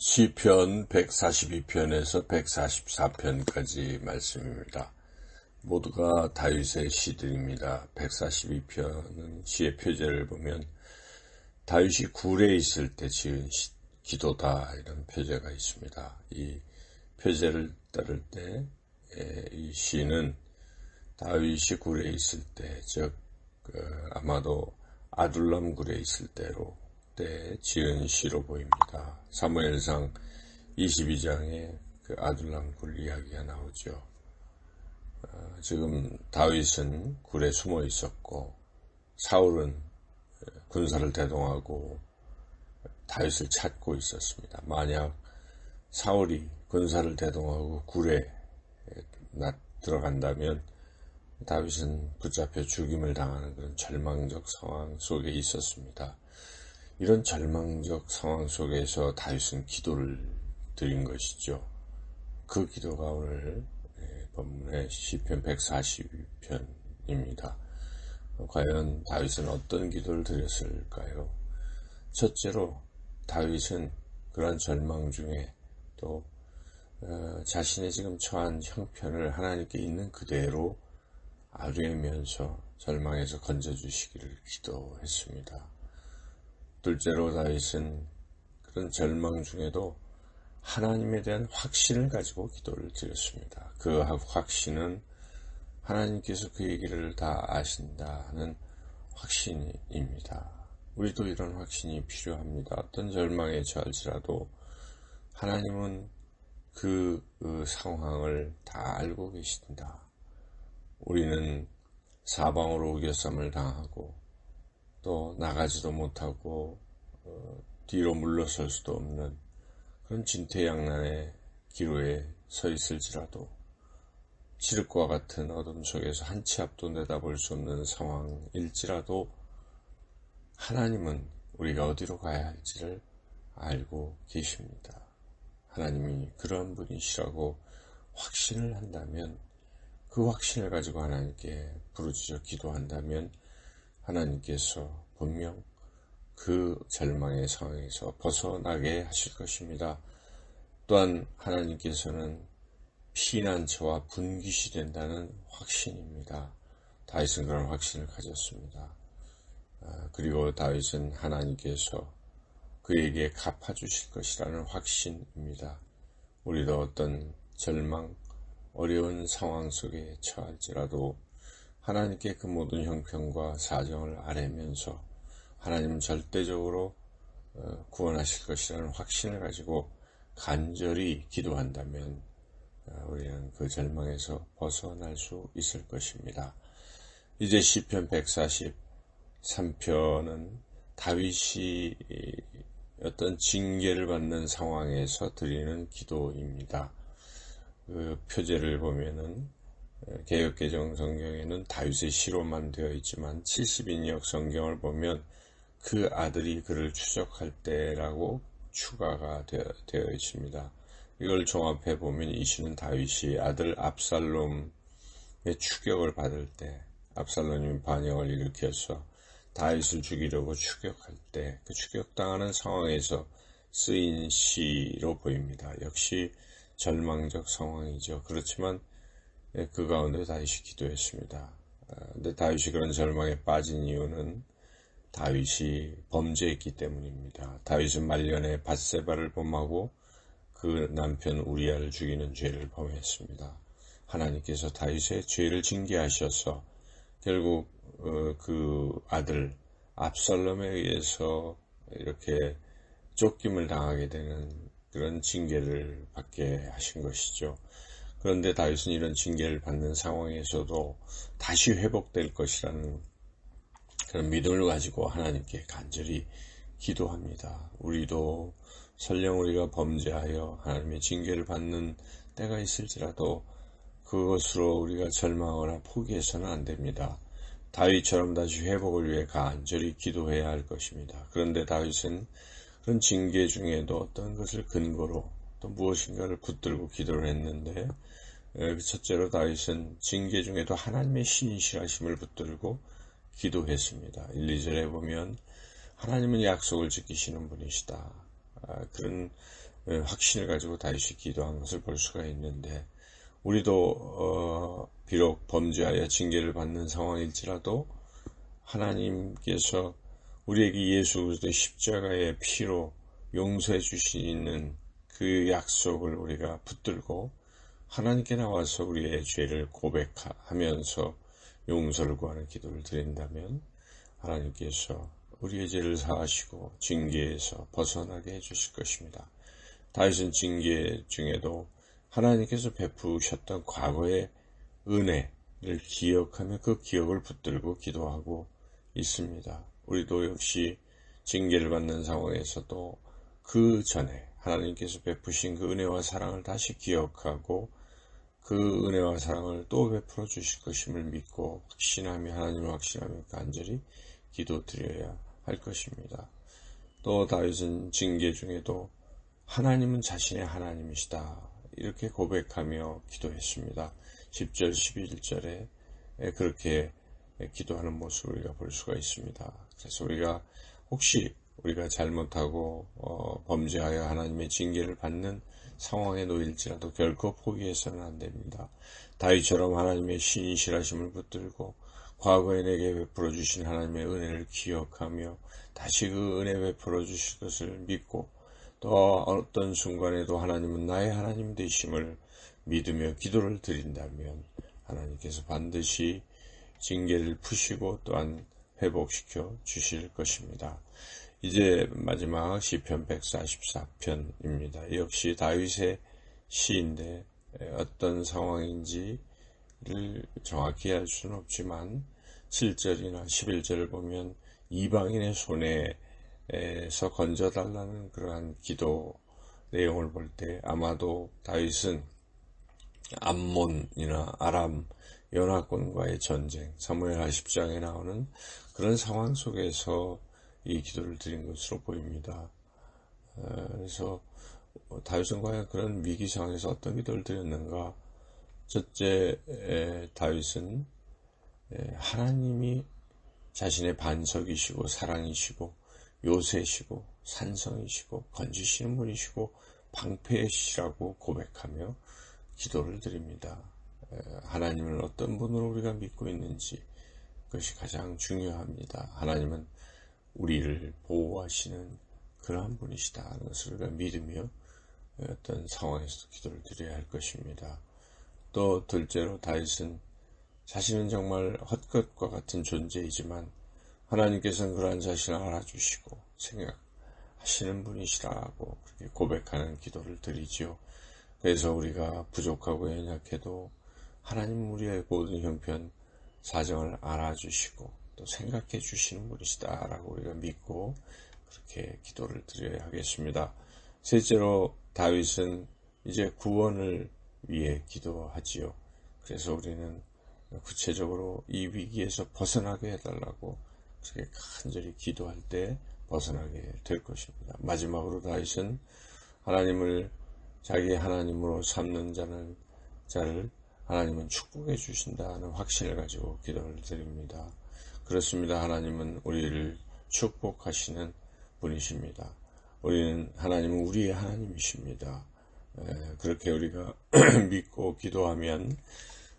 시편 142편에서 144편까지 말씀입니다. 모두가 다윗의 시들입니다. 142편은 시의 표제를 보면 다윗이 굴에 있을 때 지은 기도다, 이런 표제가 있습니다. 이 표제를 따를 때 이 시는 다윗이 굴에 있을 때, 즉 아마도 아둘람 굴에 있을 때로 지은 시로 보입니다. 사무엘상 22장에 그 아둘람 굴 이야기가 나오죠. 지금 다윗은 굴에 숨어 있었고 사울은 군사를 대동하고 다윗을 찾고 있었습니다. 만약 사울이 군사를 대동하고 굴에 들어간다면 다윗은 붙잡혀 죽임을 당하는 그런 절망적 상황 속에 있었습니다. 이런 절망적 상황 속에서 다윗은 기도를 드린 것이죠. 그 기도가 오늘 본문의 시편 142편입니다. 과연 다윗은 어떤 기도를 드렸을까요? 첫째로 다윗은 그런 절망 중에 또 자신의 지금 처한 형편을 하나님께 있는 그대로 아뢰면서 절망에서 건져주시기를 기도했습니다. 둘째로 다윗은 그런 절망 중에도 하나님에 대한 확신을 가지고 기도를 드렸습니다. 그 확신은 하나님께서 그의 길을 다 아신다는 확신입니다. 우리도 이런 확신이 필요합니다. 어떤 절망에 처할지라도 하나님은 그 상황을 다 알고 계신다. 우리는 사방으로 우겨쌈을 당하고 또 나가지도 못하고 뒤로 물러설 수도 없는 그런 진퇴양난의 기로에 서 있을지라도 칠흑과 같은 어둠 속에서 한 치 앞도 내다볼 수 없는 상황일지라도 하나님은 우리가 어디로 가야 할지를 알고 계십니다. 하나님이 그런 분이시라고 확신을 한다면, 그 확신을 가지고 하나님께 부르짖어 기도한다면 하나님께서 분명 그 절망의 상황에서 벗어나게 하실 것입니다. 또한 하나님께서는 피난처와 분깃이 된다는 확신입니다. 다윗은 그런 확신을 가졌습니다. 그리고 다윗은 하나님께서 그에게 갚아주실 것이라는 확신입니다. 우리도 어떤 절망, 어려운 상황 속에 처할지라도 하나님께 그 모든 형편과 사정을 아뢰면서 하나님은 절대적으로 구원하실 것이라는 확신을 가지고 간절히 기도한다면 우리는 그 절망에서 벗어날 수 있을 것입니다. 이제 시편 143편은 다윗이 어떤 징계를 받는 상황에서 드리는 기도입니다. 그 표제를 보면은 개역개정 성경에는 다윗의 시로만 되어 있지만 70인역 성경을 보면 그 아들이 그를 추적할 때라고 추가가 되어 있습니다. 이걸 종합해 보면 이 시는 다윗이 아들 압살롬의 추격을 받을 때, 압살롬이 반역을 일으켜서 다윗을 죽이려고 추격할 때 그 추격당하는 상황에서 쓰인 시로 보입니다. 역시 절망적 상황이죠. 그렇지만 그 가운데 다윗이 기도했습니다. 근데 다윗이 그런 절망에 빠진 이유는 다윗이 범죄했기 때문입니다. 다윗은 말년에 밧세바를 범하고 그 남편 우리아를 죽이는 죄를 범했습니다. 하나님께서 다윗의 죄를 징계하셔서 결국 그 아들 압살롬에 의해서 이렇게 쫓김을 당하게 되는 그런 징계를 받게 하신 것이죠. 그런데 다윗은 이런 징계를 받는 상황에서도 다시 회복될 것이라는 그런 믿음을 가지고 하나님께 간절히 기도합니다. 우리도 설령 우리가 범죄하여 하나님의 징계를 받는 때가 있을지라도 그것으로 우리가 절망하거나 포기해서는 안 됩니다. 다윗처럼 다시 회복을 위해 간절히 기도해야 할 것입니다. 그런데 다윗은 그런 징계 중에도 어떤 것을 근거로 또 무엇인가를 붙들고 기도를 했는데, 첫째로 다윗은 징계 중에도 하나님의 신실하심을 붙들고 기도했습니다. 1, 2절에 보면 하나님은 약속을 지키시는 분이시다. 그런 확신을 가지고 다윗이 기도한 것을 볼 수가 있는데, 우리도 비록 범죄하여 징계를 받는 상황일지라도 하나님께서 우리에게 예수 그리스도의 십자가의 피로 용서해 주시는 그 약속을 우리가 붙들고 하나님께 나와서 우리의 죄를 고백하면서 용서를 구하는 기도를 드린다면 하나님께서 우리의 죄를 사하시고 징계에서 벗어나게 해주실 것입니다. 다윗은 징계 중에도 하나님께서 베푸셨던 과거의 은혜를 기억하며 그 기억을 붙들고 기도하고 있습니다. 우리도 역시 징계를 받는 상황에서도 그 전에 하나님께서 베푸신 그 은혜와 사랑을 다시 기억하고 그 은혜와 사랑을 또 베풀어 주실 것임을 믿고 확신하며 하나님을 확신하며 간절히 기도드려야 할 것입니다. 또 다윗은 징계 중에도 하나님은 자신의 하나님이시다 이렇게 고백하며 기도했습니다. 10절 11절에 그렇게 기도하는 모습을 우리가 볼 수가 있습니다. 그래서 우리가 혹시 우리가 잘못하고 범죄하여 하나님의 징계를 받는 상황에 놓일지라도 결코 포기해서는 안 됩니다. 다윗처럼 하나님의 신실하심을 붙들고 과거에 내게 베풀어 주신 하나님의 은혜를 기억하며 다시 그 은혜 베풀어 주실 것을 믿고 또 어떤 순간에도 하나님은 나의 하나님 되심을 믿으며 기도를 드린다면 하나님께서 반드시 징계를 푸시고 또한 회복시켜 주실 것입니다. 이제 마지막 시편 144편입니다. 역시 다윗의 시인데 어떤 상황인지를 정확히 알 수는 없지만 7절이나 11절을 보면 이방인의 손에서 건져달라는 그러한 기도 내용을 볼 때 아마도 다윗은 암몬이나 아람 연합군과의 전쟁, 사무엘하 10장에 나오는 그런 상황 속에서 이 기도를 드린 것으로 보입니다. 그래서 다윗은 과연 그런 위기 상황에서 어떤 기도를 드렸는가? 첫째, 다윗은 하나님이 자신의 반석이시고 사랑이시고 요새시고 산성이시고 건지시는 분이시고 방패시라고 고백하며 기도를 드립니다. 하나님을 어떤 분으로 우리가 믿고 있는지 그것이 가장 중요합니다. 하나님은 우리를 보호하시는 그러한 분이시다 하는 것을 우리가 믿으며 어떤 상황에서 기도를 드려야 할 것입니다. 또 둘째로 다윗은 자신은 정말 헛것과 같은 존재이지만 하나님께서는 그러한 자신을 알아주시고 생각하시는 분이시라고 그렇게 고백하는 기도를 드리지요. 그래서 우리가 부족하고 연약해도 하나님 우리의 모든 형편 사정을 알아주시고 또 생각해 주시는 분이시다 라고 우리가 믿고 그렇게 기도를 드려야 하겠습니다. 셋째로 다윗은 이제 구원을 위해 기도하지요. 그래서 우리는 구체적으로 이 위기에서 벗어나게 해달라고 그렇게 간절히 기도할 때 벗어나게 될 것입니다. 마지막으로 다윗은 하나님을 자기 하나님으로 삼는 자를 하나님은 축복해 주신다는 확신을 가지고 기도를 드립니다. 그렇습니다. 하나님은 우리를 축복하시는 분이십니다. 하나님은 우리의 하나님이십니다. 그렇게 우리가 믿고 기도하면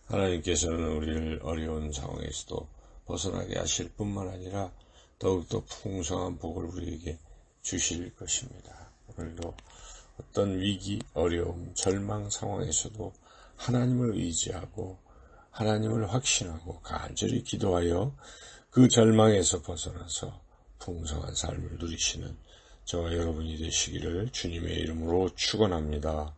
하나님께서는 우리를 어려운 상황에서도 벗어나게 하실 뿐만 아니라 더욱더 풍성한 복을 우리에게 주실 것입니다. 오늘도 어떤 위기, 어려움, 절망 상황에서도 하나님을 의지하고 하나님을 확신하고 간절히 기도하여 그 절망에서 벗어나서 풍성한 삶을 누리시는 저와 여러분이 되시기를 주님의 이름으로 축원합니다.